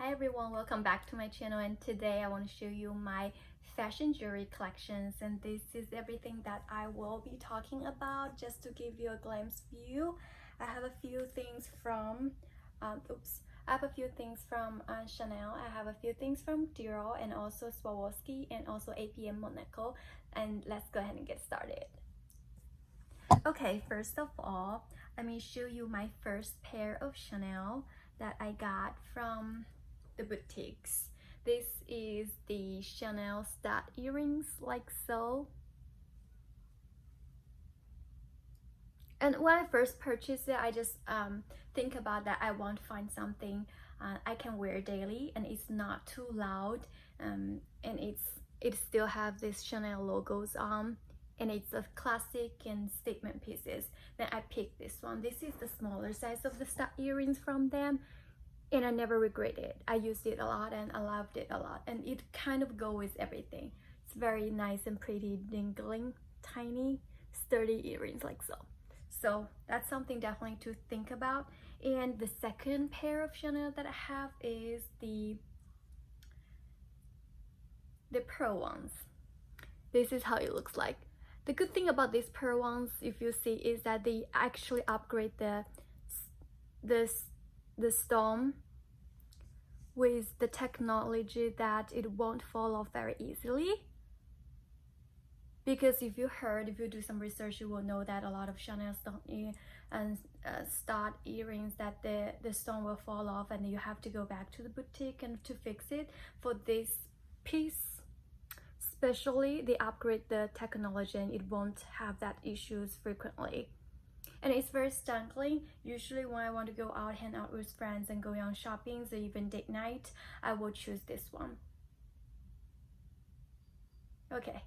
Hi everyone, welcome back to my channel, and today I want to show you my fashion jewelry collections, and this is everything that I will be talking about. Just to give you a glimpse view, I have a few things from Chanel. I have a few things from Dior and also Swarovski and also APM Monaco, and let's go ahead and get started. Okay, first of all, let me show you my first pair of Chanel that I got from the boutiques. This is the Chanel stud earrings, like so. And when I first purchased it, I just think about that I want to find something I can wear daily, and it's not too loud, and it still have this Chanel logos on, and it's a classic and statement pieces. Then I picked this one. This is the smaller size of the stud earrings from them, and I never regret it. I used it a lot and I loved it a lot, and it kind of go with everything. It's very nice and pretty, dangling, tiny, sturdy earrings like so. So that's something definitely to think about. And the second pair of Chanel that I have is the pearl ones. This is how it looks like. The good thing about these pearl ones, if you see, is that they actually upgrade the stone with the technology that it won't fall off very easily. Because if you do some research, you will know that a lot of Chanel stone and stud earrings, that the stone will fall off and you have to go back to the boutique and to fix it. For this piece especially, they upgrade the technology and it won't have that issues frequently. And it's very stylish. Usually when I want to go out, hang out with friends and go on shopping, or even date night, I will choose this one. Okay,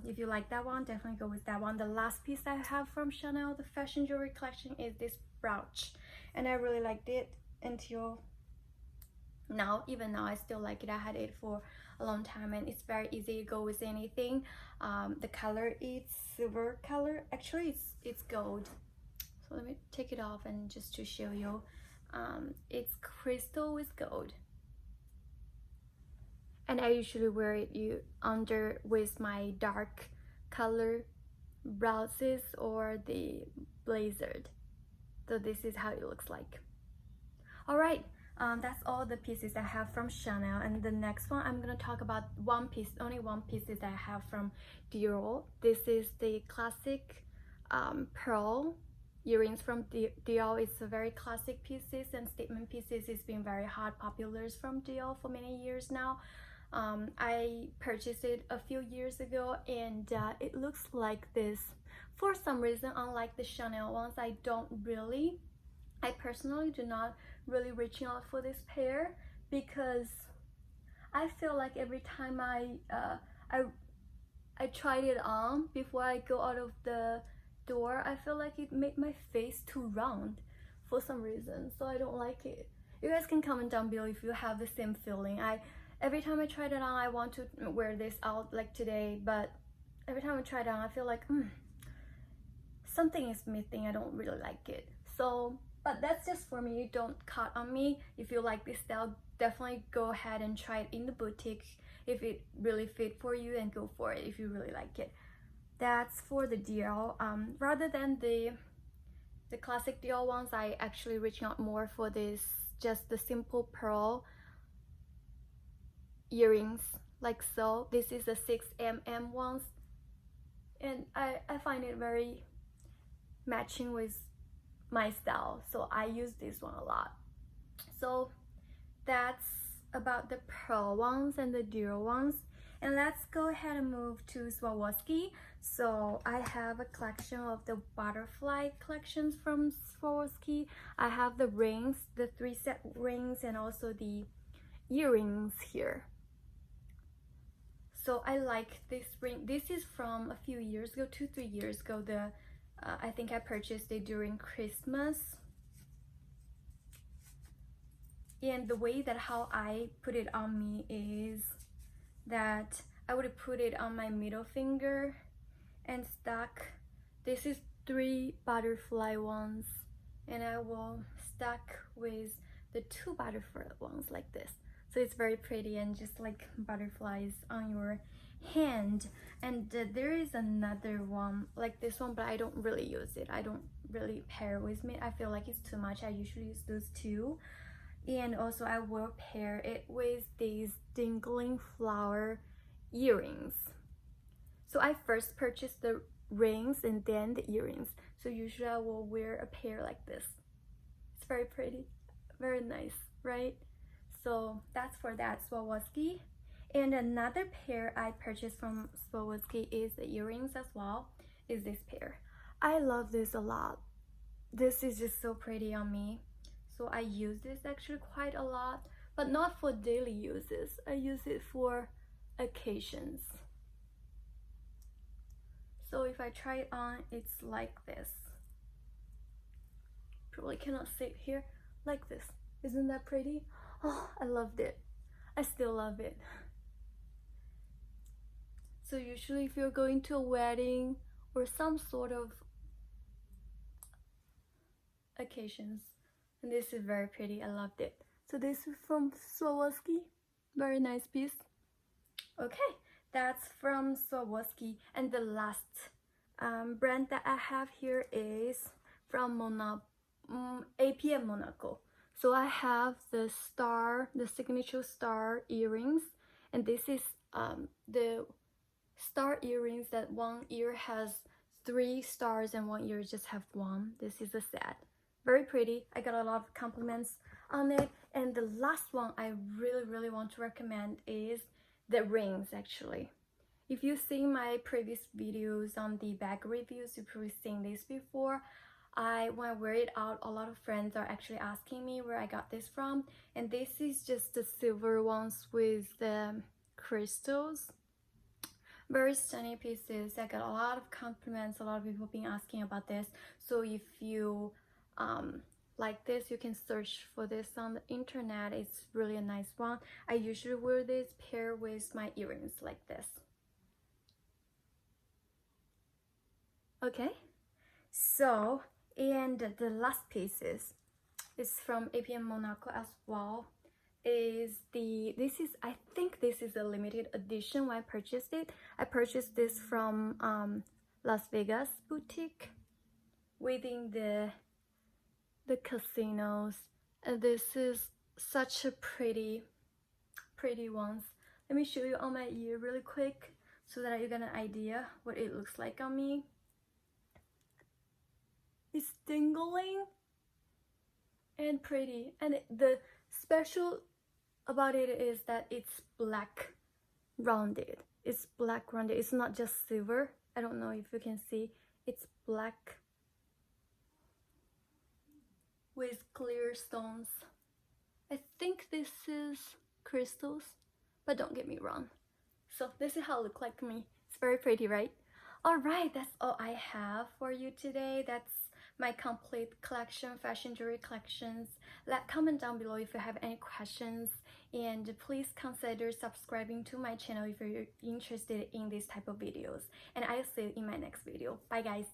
if you like that one, definitely go with that one. The last piece I have from Chanel, the fashion jewelry collection, is this brooch, and I really liked it until now. Even now I still like it. I had it for a long time and it's very easy to go with anything. The color is silver color. Actually it's gold, so let me take it off and just to show you. It's crystal with gold, and I usually wear it under with my dark color blouses or the blazer. So this is how it looks like. All right, that's all the pieces I have from Chanel. And the next one, I'm gonna talk about one piece, only one piece that I have from Dior. This is the classic pearl earrings from Dior. It's a very classic pieces and statement pieces. It's been very hot, popular from Dior for many years now. I purchased it a few years ago, and it looks like this. For some reason, unlike the Chanel ones, I personally do not really reaching out for this pair, because I feel like every time I tried it on before I go out of the door, I feel like it made my face too round for some reason, so I don't like it. You guys can comment down below if you have the same feeling. Every time I try it on, I want to wear this out like today, but every time I try it on, I feel like something is missing. I don't really like it. So, but that's just for me. Don't cut on me. If you like this style, definitely go ahead and try it in the boutique. If it really fit for you, and go for it if you really like it. That's for the Dior. Rather than the classic Dior ones, I actually reaching out more for this, just the simple pearl earrings like so. This is the 6mm ones, and I find it very matching with my style, so I use this one a lot. So that's about the pearl ones and the Dior ones. And let's go ahead and move to Swarovski. So I have a collection of the butterfly collections from Swarovski. I have the rings, the 3-set rings, and also the earrings here. So I like this ring. This is from a few years ago, 2-3 years ago. I think I purchased it during Christmas. And the way that how I put it on me is that I would put it on my middle finger and stack. This is 3 butterfly ones, and I will stack with the two butterfly ones like this. So it's very pretty and just like butterflies on your hand. And there is another one like this one, but I don't really use it. I don't really pair with me. I feel like it's too much. I usually use those two. And also I will pair it with these dangling flower earrings. So I first purchased the rings and then the earrings. So usually I will wear a pair like this. It's very pretty, very nice, right? So that's for that Swarovski. And another pair I purchased from Swarovski is the earrings as well, is this pair. I love this a lot. This is just so pretty on me. So I use this actually quite a lot, but not for daily uses. I use it for occasions. So if I try it on, it's like this. Probably cannot see it here, like this. Isn't that pretty? Oh, I loved it. I still love it. So usually if you're going to a wedding or some sort of occasions, and this is very pretty. I loved it. So this is from Swarovski. Very nice piece. Okay, that's from Swarovski. And the last brand that I have here is from APM Monaco. So I have the star, the signature star earrings, and this is the star earrings that one ear has 3 stars and one ear just have 1. This is a set. Very pretty. I got a lot of compliments on it. And the last one I really want to recommend is the rings actually. If you've seen my previous videos on the bag reviews, you've probably seen this before. When I wear it out, a lot of friends are actually asking me where I got this from. And this is just the silver ones with the crystals. Very stunning pieces. I got a lot of compliments, a lot of people been asking about this. So if you like this, you can search for this on the internet. It's really a nice one. I usually wear this pair with my earrings like this. Okay, so and the last pieces is from APM Monaco as well. I think this is a limited edition. When I purchased it, I purchased this from Las Vegas boutique within the casinos, and this is such a pretty ones. Let me show you on my ear really quick so that you get an idea what it looks like on me. It's dangling and pretty, and the special about it is that it's black rounded. It's black rounded. It's not just silver. I don't know if you can see. It's black with clear stones. I think this is crystals, but don't get me wrong. So this is how it looks like to me. It's very pretty, right? Alright, that's all I have for you today. That's my complete collection, fashion jewelry collections. Comment down below if you have any questions, and please consider subscribing to my channel if you're interested in this type of videos. And I'll see you in my next video. Bye guys.